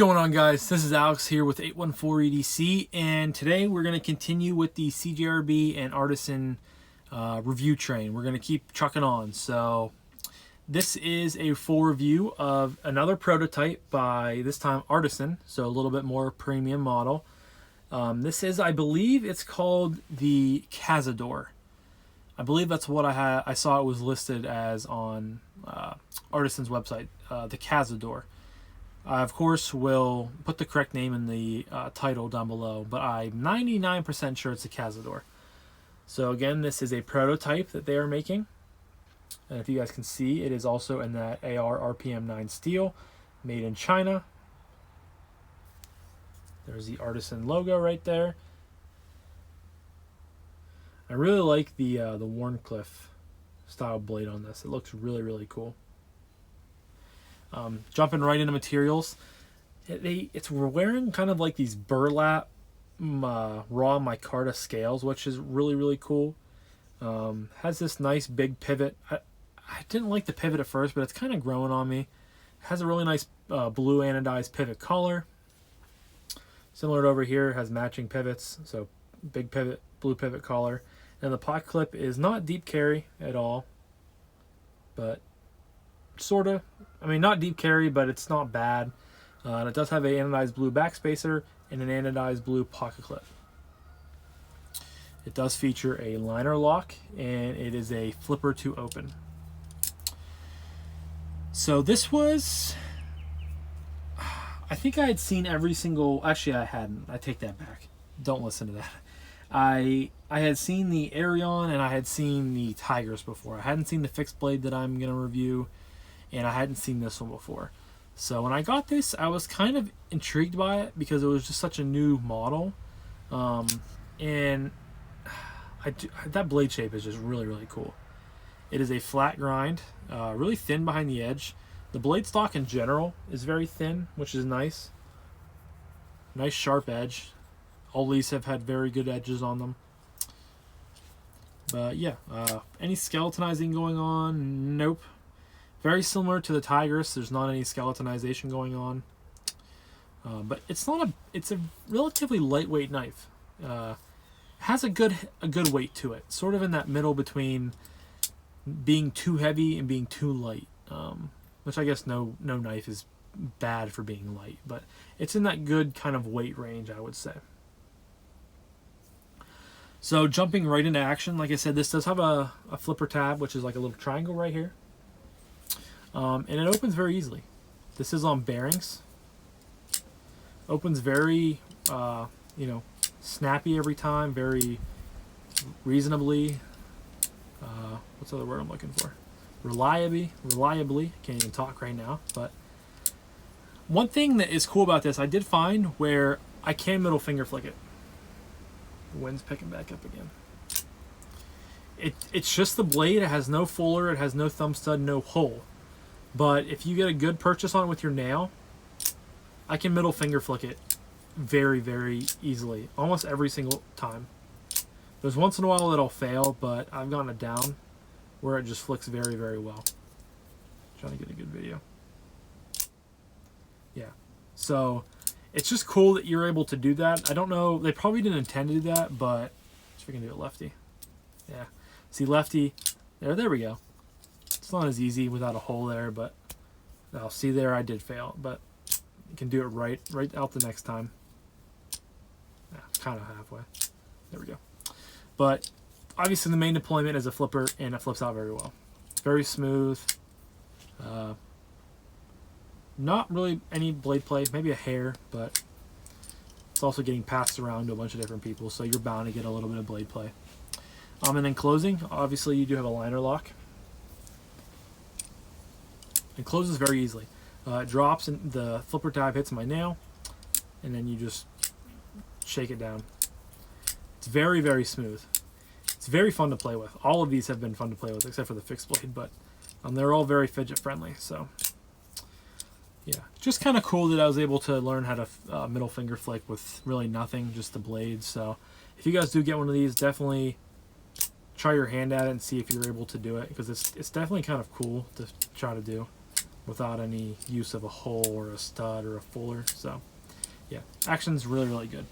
going on, guys? This is Alex here with 814 EDC, and today we're going to continue with the CJRB and Artisan review train. We're going to keep trucking on. So this is a full review of another prototype by, this time, Artisan, so a little bit more premium model. This is, I believe it's called the Cazador. I believe that's what I saw it was listed as on Artisan's website, the Cazador. I, of course, will put the correct name in the title down below, but I'm 99% sure it's a Casador. So again, this is a prototype that they are making. And if you guys can see, it is also in that AR RPM 9 steel, made in China. There's the Artisan logo right there. I really like the Warncliffe style blade on this. It looks really, really cool. Jumping right into materials, we're wearing kind of like these burlap raw micarta scales, which is really, really cool. Has this nice big pivot. I didn't like the pivot at first, but it's kind of growing on me. It has a really nice blue anodized pivot collar. Similar to over here, it has matching pivots, so big pivot, blue pivot collar. And the pot clip is not deep carry at all, but sort of. I mean, not deep carry, but it's not bad. And it does have an anodized blue backspacer and an anodized blue pocket clip. It does feature a liner lock, and it is a flipper to open. So this was, I think I had seen every single, actually I hadn't. I take that back. Don't listen to that. I had seen the Arion and I had seen the Tigers before. I hadn't seen the fixed blade that I'm going to review, and I hadn't seen this one before. So when I got this, I was kind of intrigued by it because it was just such a new model. And that blade shape is just really, really cool. It is a flat grind, really thin behind the edge. The blade stock in general is very thin, which is nice. Nice sharp edge. All these have had very good edges on them. But yeah, any skeletonizing going on? Nope. Very similar to the Tigris. There's not any skeletonization going on. But it's a relatively lightweight knife. Has a good weight to it. Sort of in that middle between being too heavy and being too light. Which I guess no knife is bad for being light, but it's in that good kind of weight range, I would say. So jumping right into action, like I said, this does have a flipper tab, which is like a little triangle right here. And it opens very easily. This is on bearings. Opens very, snappy every time, very reasonably. What's the other word I'm looking for? Reliably. Can't even talk right now. But one thing that is cool about this, I did find where I can middle finger flick it. The wind's picking back up again. It's just the blade. It has no fuller. It has no thumb stud, no hole. But if you get a good purchase on it with your nail, I can middle finger flick it very, very easily. Almost every single time. There's once in a while that'll fail, but I've gotten it down where it just flicks very, very well. Trying to get a good video. Yeah. So it's just cool that you're able to do that. I don't know. They probably didn't intend to do that, but let's freaking do it lefty. Yeah. See, lefty. There we go. It's not as easy without a hole there, but I'll see there I did fail, but you can do it right out the next time. Yeah, kind of halfway. There we go. But obviously the main deployment is a flipper, and it flips out very well. Very smooth. Not really any blade play, maybe a hair, but it's also getting passed around to a bunch of different people, so you're bound to get a little bit of blade play. And then closing, obviously you do have a liner lock. It closes very easily. It drops and the flipper tab hits my nail, and then you just shake it down. It's very, very smooth. It's very fun to play with. All of these have been fun to play with, except for the fixed blade, but they're all very fidget friendly. So yeah, just kind of cool that I was able to learn how to middle finger flick with really nothing, just the blades. So if you guys do get one of these, definitely try your hand at it and see if you're able to do it, because it's definitely kind of cool to try to do. without any use of a hole or a stud or a fuller. So yeah, action's really, really good.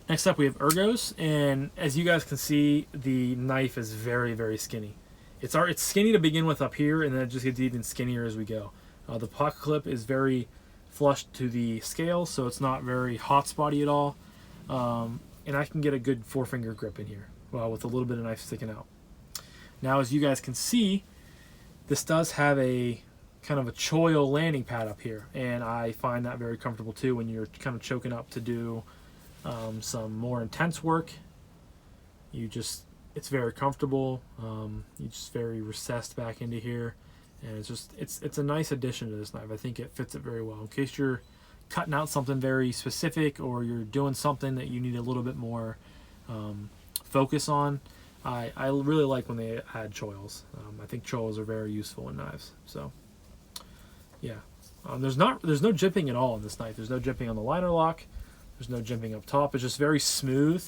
Next up we have Ergos, and as you guys can see, the knife is very, very skinny. It's skinny to begin with up here, and then it just gets even skinnier as we go. The pocket clip is very flush to the scale, so it's not very hot spotty at all. And I can get a good 4-finger grip in here, with a little bit of knife sticking out. Now, as you guys can see, this does have a kind of a choil landing pad up here, and I find that very comfortable too when you're kind of choking up to do some more intense work. It's very comfortable. You just very recessed back into here, and it's a nice addition to this knife. I think it fits it very well in case you're cutting out something very specific, or you're doing something that you need a little bit more focus on. I really like when they add choils. I think choils are very useful in knives. So yeah, there's no jimping at all in this knife. There's no jimping on the liner lock. There's no jimping up top. It's just very smooth,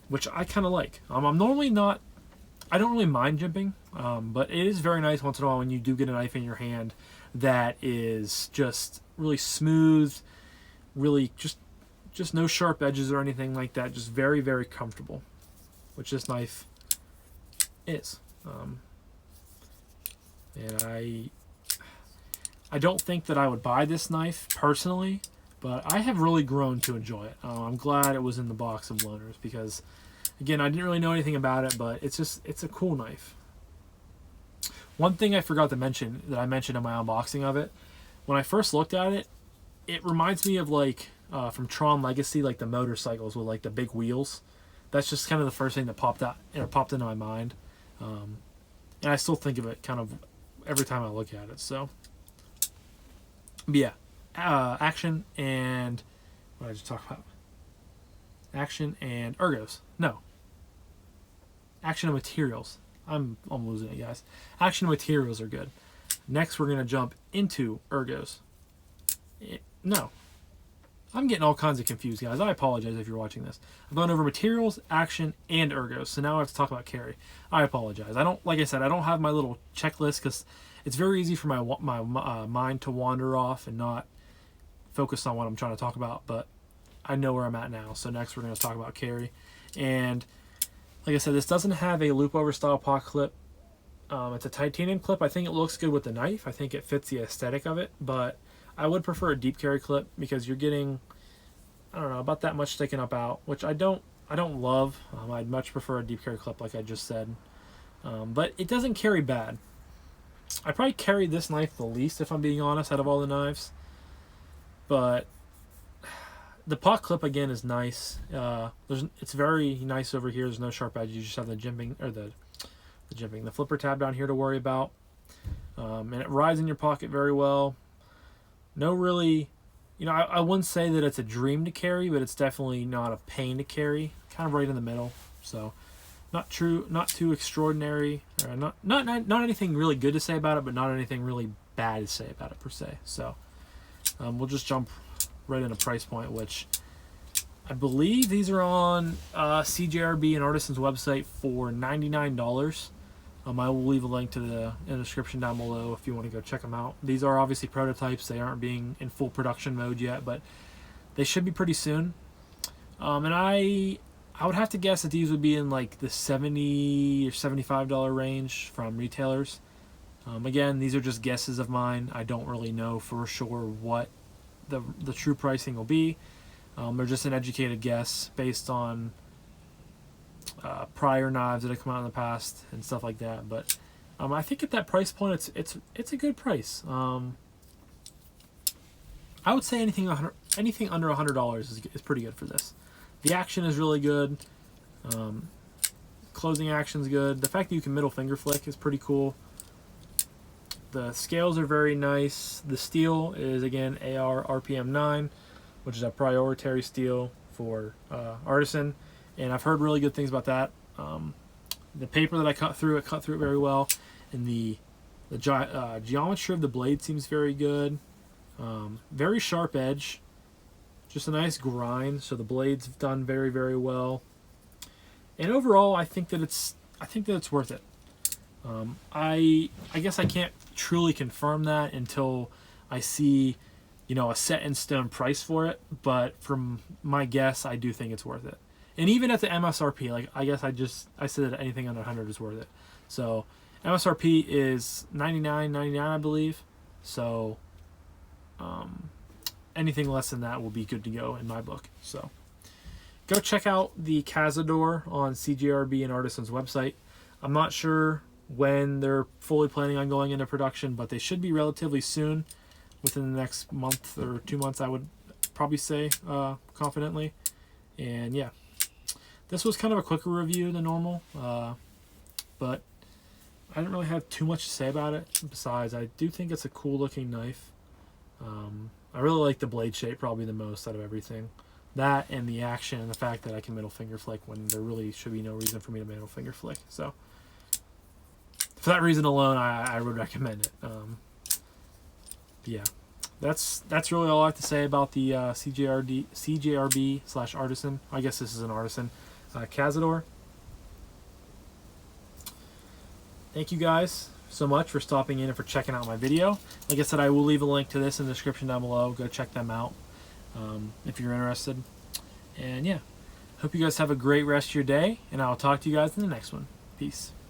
which I kind of like. I'm normally not. I don't really mind jimping, but it is very nice once in a while when you do get a knife in your hand that is just really smooth, really just no sharp edges or anything like that. Just very, very comfortable, which this knife is. And I don't think that I would buy this knife personally, but I have really grown to enjoy it. I'm glad it was in the box of loaners because, again, I didn't really know anything about it, but it's a cool knife. One thing I forgot to mention that I mentioned in my unboxing of it, when I first looked at it, it reminds me of like from Tron Legacy, like the motorcycles with like the big wheels. That's just kind of the first thing that popped into my mind, and I still think of it kind of every time I look at it. So, but yeah, action and what did I just talk about? Action and Ergos. No. Action and materials. I'm losing it, guys. Action and materials are good. Next, we're going to jump into Ergos. No. I'm getting all kinds of confused, guys. I apologize if you're watching this. I've gone over materials, action, and Ergos. So now I have to talk about carry. I apologize. Like I said, I don't have my little checklist because it's very easy for my mind to wander off and not focus on what I'm trying to talk about. But I know where I'm at now. So next we're going to talk about carry. And like I said, this doesn't have a loop over style pocket clip. It's a titanium clip. I think it looks good with the knife. I think it fits the aesthetic of it. But I would prefer a deep carry clip because you're getting, I don't know, about that much sticking up out, which I don't love. I'd much prefer a deep carry clip like I just said. But it doesn't carry bad. I probably carried this knife the least, if I'm being honest, out of all the knives. But the pocket clip again is nice. It's very nice over here. There's no sharp edge. You just have the jimping or the flipper tab down here to worry about, and it rides in your pocket very well. No really, I wouldn't say that it's a dream to carry, but it's definitely not a pain to carry. Kind of right in the middle. So not too extraordinary, or not anything really good to say about it, but not anything really bad to say about it per se. So we'll just jump right into price point, which I believe these are on CJRB and Artisan's website for $99. I will leave a link to in the description down below if you want to go check them out. These are obviously prototypes. They aren't being in full production mode yet, but they should be pretty soon. And I would have to guess that these would be in like the $70 or $75 range from retailers. Again, these are just guesses of mine. I don't really know for sure what the true pricing will be. They're just an educated guess based on prior knives that have come out in the past and stuff like that. But I think at that price point, it's a good price. I would say anything under $100 is pretty good for this. The action is really good. Closing action's good. The fact that you can middle finger flick is pretty cool. The scales are very nice. The steel is again AR RPM 9, which is a proprietary steel for Artisan, and I've heard really good things about that. The paper that I cut through it very well, and the geometry of the blade seems very good. Very sharp edge, just a nice grind. So the blade's done very, very well, and overall, I think that it's worth it. I guess I can't truly confirm that until I see, you know, a set in stone price for it. But from my guess, I do think it's worth it. And even at the MSRP, like I guess I said that anything under 100 is worth it. So MSRP is $99.99, I believe. So anything less than that will be good to go in my book. So go check out the Casador on CJRB and Artisan's website. I'm not sure when they're fully planning on going into production, but they should be relatively soon, within the next month or 2 months, I would probably say confidently. And yeah, this was kind of a quicker review than normal, but I didn't really have too much to say about it. Besides, I do think it's a cool looking knife. I really like the blade shape probably the most out of everything. That and the action and the fact that I can middle finger flick when there really should be no reason for me to middle finger flick. So for that reason alone, I would recommend it. Yeah, that's really all I have to say about the CJRB/Artisan. I guess this is an Artisan Cazador. Thank you guys so much for stopping in and for checking out my video. Like I said, I will leave a link to this in the description down below. Go check them out if you're interested. And yeah, hope you guys have a great rest of your day, and I'll talk to you guys in the next one. Peace.